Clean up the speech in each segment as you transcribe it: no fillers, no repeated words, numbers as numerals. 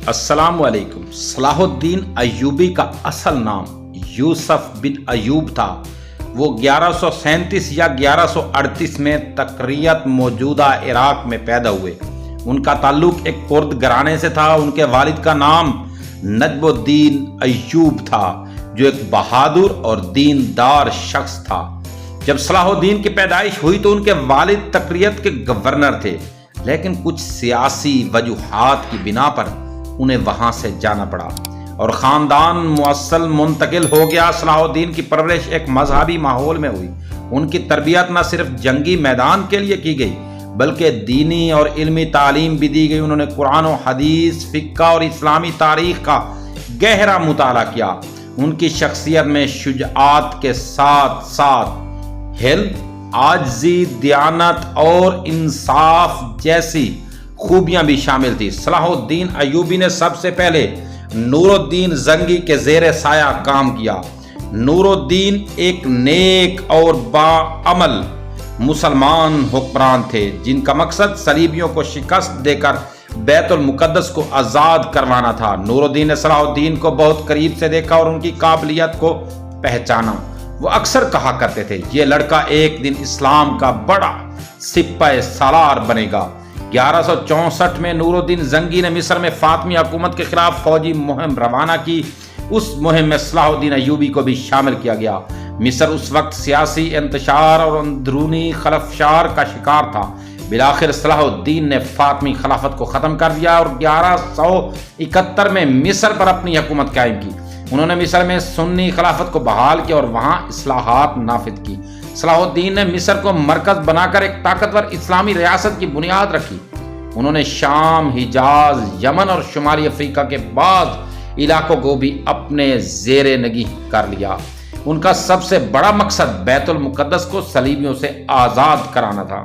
अस्सलामुअलैकुम। सलाहुद्दीन अय्यूबी का असल नाम यूसुफ बिन अय्यूब था। वो 1137 या 1138 में तकरीयत मौजूदा इराक में पैदा हुए। उनका ताल्लुक एक कुर्द घराने से था। उनके वालिद का नाम नजमुद्दीन अय्यूब था, जो एक बहादुर और दीनदार शख्स था। जब सलाहुद्दीन की पैदाइश हुई तो उनके वालिद तकरीयत के गवर्नर थे, लेकिन कुछ सियासी वजूहात की बिना पर उन्हें वहां से जाना पड़ा और ख़ानदान मुअस्सल मुंतकिल हो गया। सलाहुद्दीन की परवरिश एक मजहबी माहौल में हुई। उनकी तरबियत न सिर्फ जंगी मैदान के लिए की गई, बल्कि दीनी और इल्मी तालीम भी दी गई। उन्होंने कुरान और हदीस, फिक्का और इस्लामी तारीख का गहरा मुताला किया। उनकी शख्सियत में शुजाअत के साथ साथ हिल्म, आजिज़ी, दियानत और इंसाफ जैसी खूबियां भी शामिल थी। सलाहुद्दीन अय्यूबी ने सबसे पहले नूरुद्दीन जंगी के ज़ेरे साया काम किया। नूरुद्दीन एक नेक और बाअमल मुसलमान हुक्मरान थे, जिनका मकसद सलीबियों को शिकस्त देकर बैतुल मुकद्दस को आज़ाद करवाना था। नूरुद्दीन ने सलाहुद्दीन को बहुत करीब से देखा और उनकी काबिलियत को पहचाना। वो अक्सर कहा करते थे, ये लड़का एक दिन इस्लाम का बड़ा सिपाही सालार बनेगा। 1164 में नूरुद्दीन जंगी ने मिस्र में फातमी हुकूमत के खिलाफ फौजी मुहिम रवाना की। उस मुहिम में सलाहुद्दीन अय्यूबी को भी शामिल किया गया। मिस्र उस वक्त सियासी इंतशार और अंदरूनी खलफशार का शिकार था। बिलाखिर सलाहुद्दीन ने फातमी खिलाफत को ख़त्म कर दिया और 1171 में मिस्र पर अपनी हुकूमत कायम की। उन्होंने मिस्र में सुन्नी खिलाफत को बहाल किया और वहाँ इस्लाहात नाफिज की। सलाहुद्दीन ने मिस्र को मरकज बनाकर एक ताकतवर इस्लामी रियासत की बुनियाद रखी। उन्होंने शाम, हिजाज, यमन और शुमाली अफ्रीका के बाज़ इलाकों को भी अपने ज़ेरे नगीह कर लिया। उनका सबसे बड़ा मकसद बैतुल मुकद्दस को सलीबियों से आज़ाद कराना था।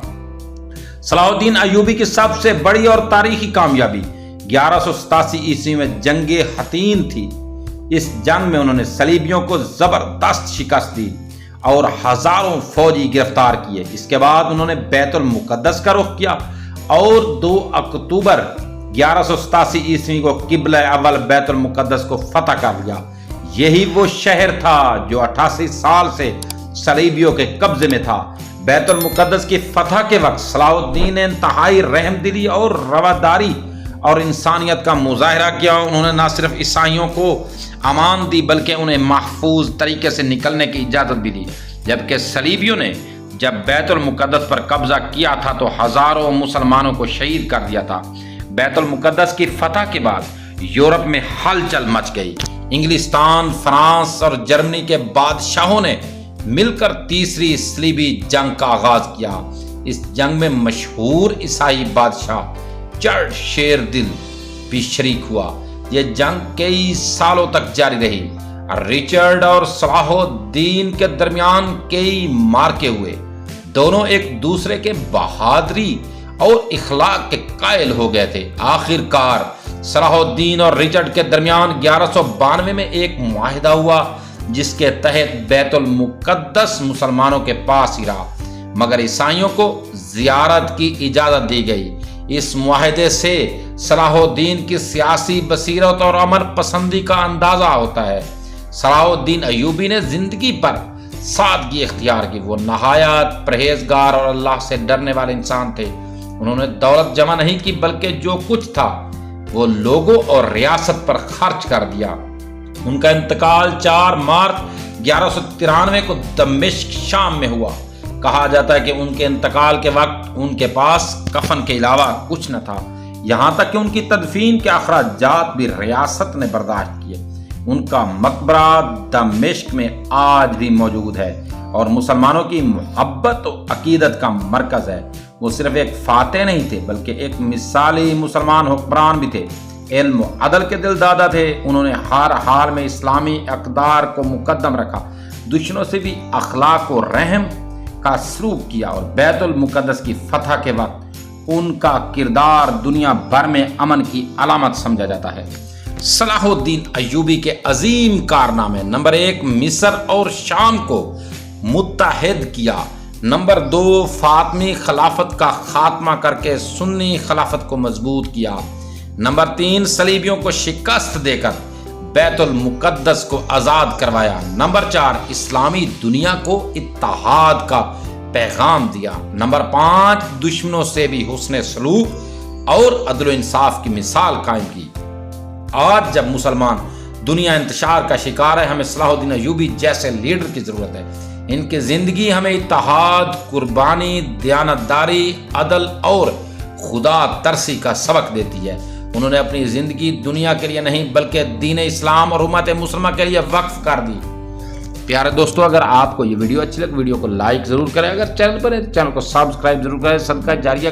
सलाहुद्दीन अय्यूबी की सबसे बड़ी और तारीखी कामयाबी 1187 ईस्वी में जंगे हतीन थी। इस जंग में उन्होंने सलीबियों को जबरदस्त शिकस्त दी और हजारों फौजी गिरफ्तार किए। इसके बाद उन्होंने बैतुल मुकद्दस का रुख किया और 2 अक्टूबर 1187 ईस्वी को किबला अव्वल बैतुल मुकद्दस को फतह कर लिया। यही वो शहर था जो 88 साल से सलीबियों के कब्जे में था। बैतुल मुकद्दस की फतह के वक्त सलाहुद्दीन ने इंतहाई रहमदिली और रवादारी और इंसानियत का मुजाहरा किया। उन्होंने न सिर्फ ईसाइयों को अमान दी, बल्कि उन्हें महफूज तरीके से निकलने की इजाज़त भी दी। जबकि सलीबियों ने जब बैतुल मुकद्दस पर कब्जा किया था तो हज़ारों मुसलमानों को शहीद कर दिया था। बैतुल मुकद्दस की फतह के बाद यूरोप में हलचल मच गई। इंग्लिस्तान, फ्रांस और जर्मनी के बादशाहों ने मिलकर तीसरी सलीबी जंग का आगाज किया। इस जंग में मशहूर ईसाई बादशाह चर्चिल भी शरीक हुआ। यह जंग कई सालों तक जारी रही। रिचर्ड और सलाहुद्दीन के दरमियान कई मार्के हुए। दोनों एक दूसरे के बहादुरी और इखलाक के कायल हो गए थे। आखिरकार सलाहुद्दीन और रिचर्ड के दरमियान 1192 में एक मुआहिदा हुआ, जिसके तहत बैतुल मुकद्दस मुसलमानों के पास ही रहा, मगर ईसाइयों को जियारत की इजाज़त दी गई। इस मुआहिदे से सलाहुद्दीन की सियासी बसीरत और अमर पसंदी का अंदाजा होता है। सलाहुद्दीन अय्यूबी ने जिंदगी पर सादगी इख्तियार की। वो नहायत परहेजगार और अल्लाह से डरने वाले इंसान थे। उन्होंने दौलत जमा नहीं की, बल्कि जो कुछ था वो लोगों और रियासत पर खर्च कर दिया। उनका इंतकाल 4 मार्च 1193 को दमिश्क, शाम में हुआ। कहा जाता है कि उनके इंतकाल के वक्त उनके पास कफन के अलावा कुछ न था। यहाँ तक कि उनकी तदफीन के अखराजात भी रियासत ने बर्दाश्त किए। उनका मकबरा दमिश्क में आज भी मौजूद है और मुसलमानों की मोहब्बत और अकीदत का मरकज है। वो सिर्फ एक फातेह नहीं थे, बल्कि एक मिसाली मुसलमान हुक्मरान भी थे। इल्म अदल के दिलदादा थे। उन्होंने हर हाल में इस्लामी अक़दार को मुकद्दम रखा, दुश्मनों से भी अखलाक और रहम का सलूक किया और बैतुल मुकद्दस की फतह के वक्त उनका किरदार दुनिया भर में अमन की अलामत समझा जाता है। सलाहुद्दीन अय्यूबी के अजीम कारनामे: नंबर 1, मिस्र और शाम को मुत्तहिद किया। नंबर 2, फातमी खिलाफत का खात्मा करके सुन्नी खिलाफत को मजबूत किया। नंबर 3, सलीबियों को शिकस्त देकर बैतुल मुकद्दस को आजाद करवाया। नंबर 4, इस्लामी दुनिया को इत्तेहाद का पैगाम दिया। नंबर 5, दुश्मनों से भी हुस्न सलूक और अदल इंसाफ की मिसाल कायम की। आज जब मुसलमान दुनिया इंतशार का शिकार है, हमें सलाहुद्दीन अय्यूबी जैसे लीडर की जरूरत है। इनकी जिंदगी हमें इत्तेहाद, कुर्बानी, दयानतदारी, अदल और खुदा तरसी का सबक देती है। उन्होंने अपनी जिंदगी दुनिया के लिए नहीं बल्कि दीन इस्लाम और उम्मत मुसलमा के लिए वक्फ कर दी। प्यारे दोस्तों, अगर आपको ये वीडियो अच्छी लगे, वीडियो को लाइक जरूर करें। अगर चैनल पर है तो चैनल को सब्सक्राइब जरूर करें। सदका जारिया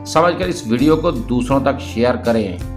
समझकर इस वीडियो को दूसरों तक शेयर करें।